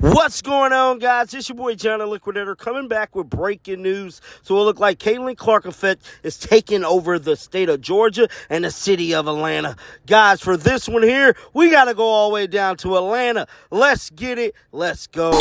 What's going on, guys? It's your boy John the Liquidator coming back with breaking news. So it look like Caitlin Clark effect is taking over the state of Georgia and the city of Atlanta. Guys, for this one here, we got to go all the way down to Atlanta. Let's get it. Let's go.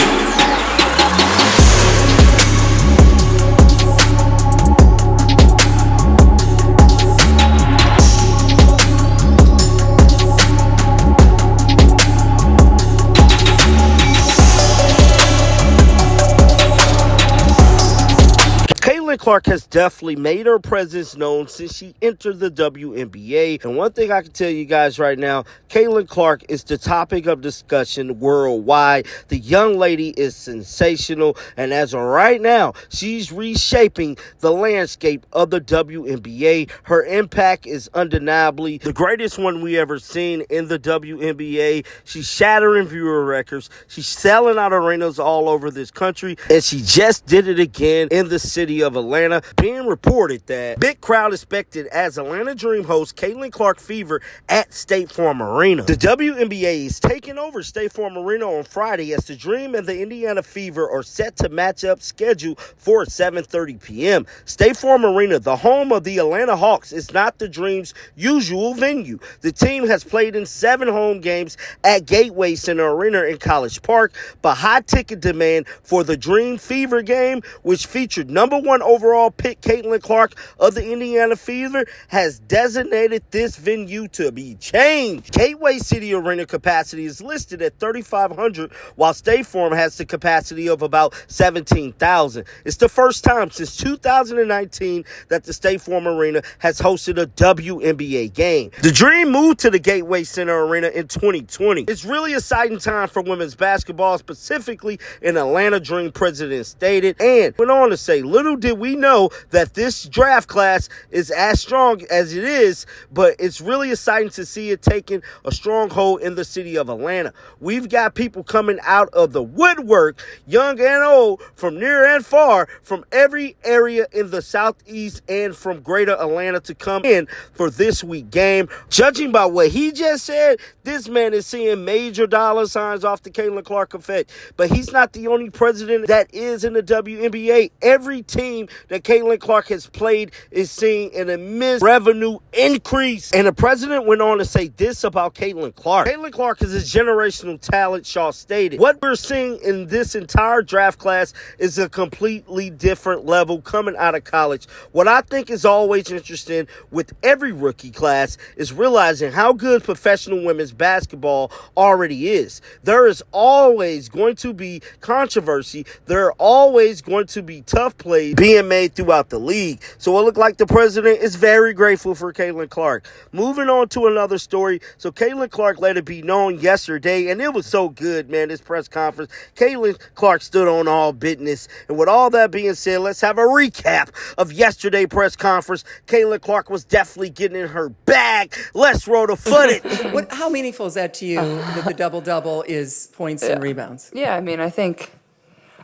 Caitlin Clark has definitely made her presence known since she entered the WNBA. And one thing I can tell you guys right now, Caitlin Clark is the topic of discussion worldwide. The young lady is sensational. And as of right now, she's reshaping the landscape of the WNBA. Her impact is undeniably the greatest one we ever seen in the WNBA. She's shattering viewer records. She's selling out arenas all over this country. And she just did it again in the city of Atlanta, being reported that big crowd expected as Atlanta Dream host Caitlin Clark fever at State Farm Arena. The WNBA is taking over State Farm Arena on Friday as the Dream and the Indiana Fever are set to match up scheduled for 7:30 p.m. State Farm Arena, the home of the Atlanta Hawks, is not the Dream's usual venue. The team has played in 7 home games at Gateway Center Arena in College Park, but high ticket demand for the Dream Fever game, which featured number 1 overall pick Caitlin Clark of the Indiana Fever, has designated this venue to be changed. Gateway City Arena capacity is listed at 3,500, while State Farm has the capacity of about 17,000. It's the first time since 2019 that the State Farm Arena has hosted a WNBA game. The Dream moved to the Gateway Center Arena in 2020. It's really an exciting time for women's basketball, specifically in Atlanta, Dream president stated, and went on to say, little did we know that this draft class is as strong as it is, but it's really exciting to see it taking a stronghold in the city of Atlanta. We've got people coming out of the woodwork, young and old, from near and far, from every area in the southeast and from greater Atlanta to come in for this week game. Judging by what he just said, this man is seeing major dollar signs off the Caitlin Clark effect. But he's not the only president that is in the WNBA. Every team that Caitlin Clark has played is seeing an immense revenue increase. And the president went on to say this about Caitlin Clark. Caitlin Clark is a generational talent, Shaw stated. What we're seeing in this entire draft class is a completely different level coming out of college. What I think is always interesting with every rookie class is realizing how good professional women's basketball already is. There is always going to be controversy. There are always going to be tough plays being made throughout the league. So it looked like the president is very grateful for Caitlin Clark. Moving on to another story. So Caitlin Clark let it be known yesterday, and it was so good, man, this press conference. Caitlin Clark stood on all business. And with all that being said, let's have a recap of yesterday's press conference. Caitlin Clark was definitely getting in her bag. Let's roll the footage. How meaningful is that to you that the double-double is points and rebounds? Yeah, I mean, I think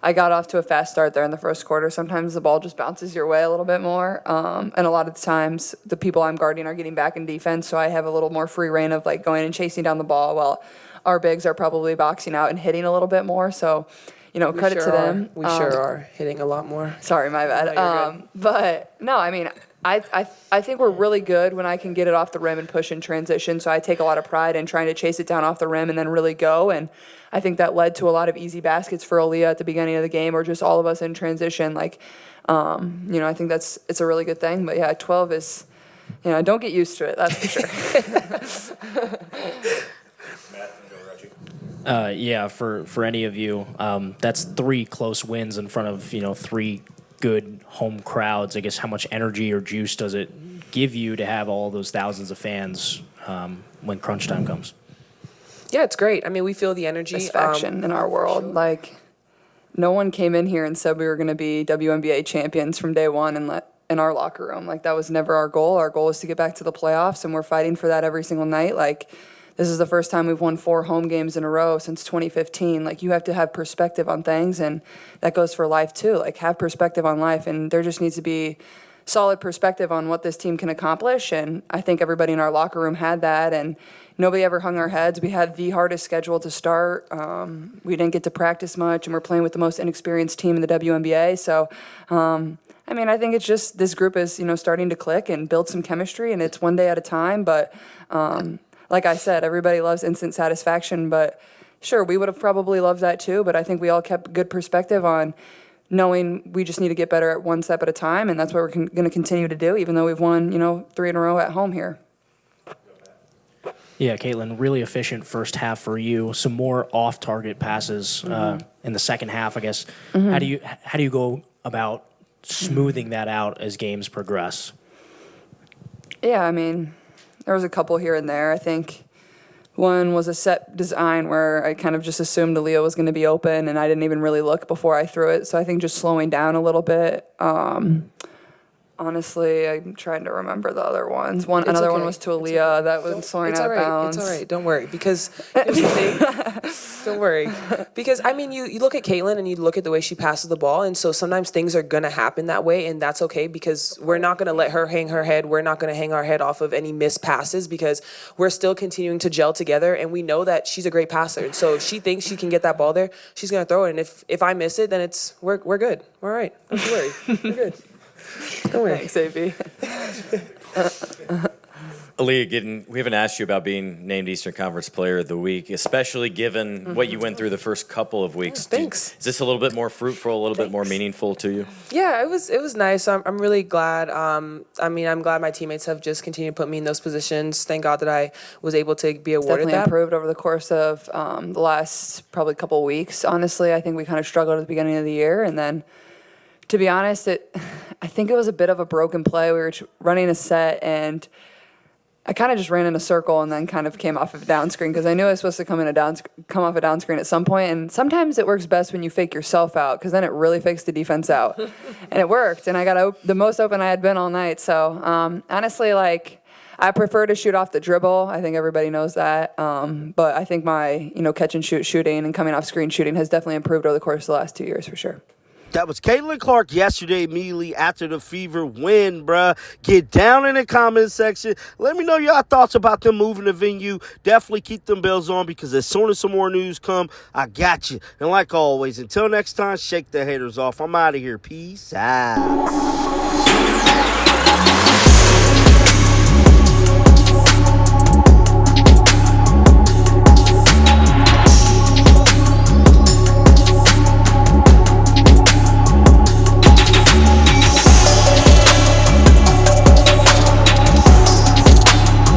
I got off to a fast start there in the first quarter. Sometimes the ball just bounces your way a little bit more. And a lot of the times the people I'm guarding are getting back in defense, so I have a little more free reign of like going and chasing down the ball while our bigs are probably boxing out and hitting a little bit more. So, you know, credit to them. We sure are hitting a lot more. Sorry, my bad. But no, I mean, I think we're really good when I can get it off the rim and push in transition. So I take a lot of pride in trying to chase it down off the rim and then really go. And I think that led to a lot of easy baskets for Aaliyah at the beginning of the game, or just all of us in transition. Like, you know, I think it's a really good thing. But yeah, 12 is, you know, don't get used to it. That's for sure. Yeah, for any of you, that's 3 close wins in front of 3 good home crowds. I guess how much energy or juice does it give you to have all those thousands of fans when crunch time comes? Yeah, it's great. I mean, we feel the energy. Satisfaction in our world. Like, no one came in here and said we were going to be WNBA champions from day one and in our locker room. Like, that was never our goal. Our goal is to get back to the playoffs, and we're fighting for that every single night. Like, this is the first time we've won 4 home games in a row since 2015. Like, you have to have perspective on things, and that goes for life too. Like, have perspective on life, and there just needs to be solid perspective on what this team can accomplish. And I think everybody in our locker room had that, and nobody ever hung our heads. We had the hardest schedule to start. We didn't get to practice much, and we're playing with the most inexperienced team in the WNBA. So, I mean, I think it's just this group is, starting to click and build some chemistry, and it's one day at a time. But like I said, everybody loves instant satisfaction. But sure, we would have probably loved that too. But I think we all kept good perspective on knowing we just need to get better at one step at a time, and that's what we're going to continue to do, even though we've won, 3 in a row at home here. Yeah, Caitlin, really efficient first half for you. Some more off-target passes in the second half, I guess. How do you go about smoothing that out as games progress? Yeah, I mean, there was a couple here and there. I think one was a set design where I kind of just assumed Aaliyah was going to be open, and I didn't even really look before I threw it. So I think just slowing down a little bit. Honestly, I'm trying to remember the other ones. Another one was to Aaliyah that was slowing out of bounds. It's all right. Don't worry. Because here's the thing. Don't worry. Because, I mean, you look at Caitlin and you look at the way she passes the ball. And so sometimes things are going to happen that way. And that's okay, because we're not going to let her hang her head. We're not going to hang our head off of any missed passes, because we're still continuing to gel together. And we know that she's a great passer. And so if she thinks she can get that ball there, she's going to throw it. And if I miss it, then we're good. We're all right. Don't worry. We're good. Don't worry. Thanks, AB. Aaliyah, we haven't asked you about being named Eastern Conference Player of the Week, especially given what you went through the first couple of weeks. Thanks. Is this a little bit more fruitful, a little bit more meaningful to you? Yeah, it was nice. I'm really glad. I mean, I'm glad my teammates have just continued to put me in those positions. Thank God that I was able to be awarded Definitely that. improved over the course of the last probably couple of weeks. Honestly, I think we kind of struggled at the beginning of the year, and then, to be honest, I think it was a bit of a broken play. We were running a set, and I kind of just ran in a circle and then kind of came off of a down screen, because I knew I was supposed to come off a down screen at some point. And sometimes it works best when you fake yourself out, because then it really fakes the defense out. And it worked, and I got the most open I had been all night. So honestly, I prefer to shoot off the dribble. I think everybody knows that. But I think my catch and shoot shooting and coming off screen shooting has definitely improved over the course of the last 2 years for sure. That was Caitlin Clark yesterday, immediately after the Fever win, bruh. Get down in the comment section. Let me know your thoughts about them moving the venue. Definitely keep them bells on, because as soon as some more news come, I got you. And like always, until next time, shake the haters off. I'm out of here. Peace out.